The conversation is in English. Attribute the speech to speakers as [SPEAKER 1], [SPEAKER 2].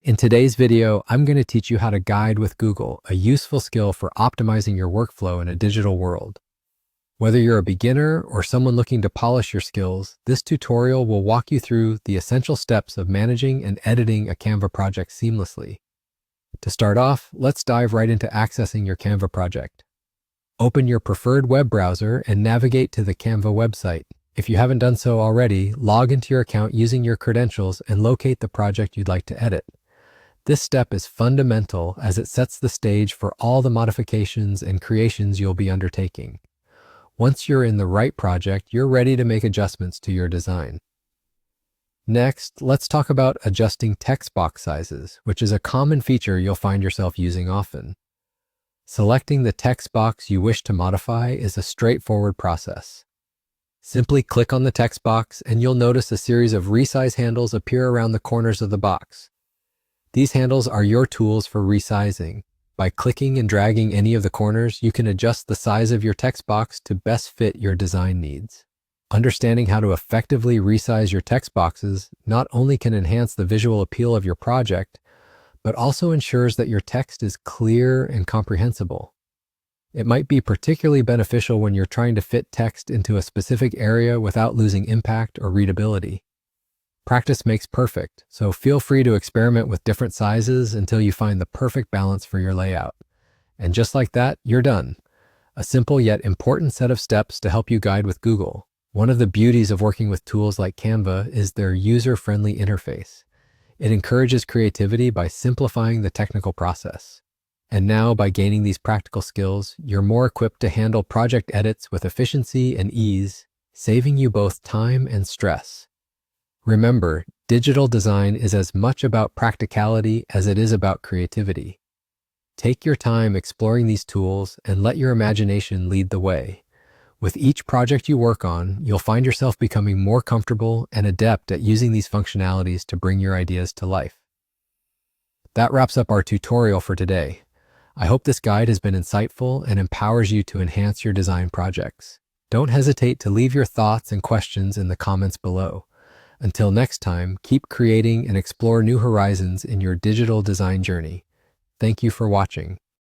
[SPEAKER 1] In today's video, I'm going to teach you how to guide with Google, a useful skill for optimizing your workflow in a digital world. Whether you're a beginner or someone looking to polish your skills, this tutorial will walk you through the essential steps of managing and editing a Canva project seamlessly. To start off, let's dive right into accessing your Canva project. Open your preferred web browser and navigate to the Canva website. If you haven't done so already, log into your account using your credentials and locate the project you'd like to edit. This step is fundamental as it sets the stage for all the modifications and creations you'll be undertaking. Once you're in the right project, you're ready to make adjustments to your design. Next, let's talk about adjusting text box sizes, which is a common feature you'll find yourself using often. Selecting the text box you wish to modify is a straightforward process. Simply click on the text box and you'll notice a series of resize handles appear around the corners of the box. These handles are your tools for resizing. By clicking and dragging any of the corners, you can adjust the size of your text box to best fit your design needs. Understanding how to effectively resize your text boxes not only can enhance the visual appeal of your project, but also ensures that your text is clear and comprehensible. It might be particularly beneficial when you're trying to fit text into a specific area without losing impact or readability. Practice makes perfect, so feel free to experiment with different sizes until you find the perfect balance for your layout. And just like that, you're done. A simple yet important set of steps to help you guide with Google. One of the beauties of working with tools like Canva is their user-friendly interface. It encourages creativity by simplifying the technical process. And now, by gaining these practical skills, you're more equipped to handle project edits with efficiency and ease, saving you both time and stress. Remember, digital design is as much about practicality as it is about creativity. Take your time exploring these tools and let your imagination lead the way. With each project you work on, you'll find yourself becoming more comfortable and adept at using these functionalities to bring your ideas to life. That wraps up our tutorial for today. I hope this guide has been insightful and empowers you to enhance your design projects. Don't hesitate to leave your thoughts and questions in the comments below. Until next time, keep creating and explore new horizons in your digital design journey. Thank you for watching.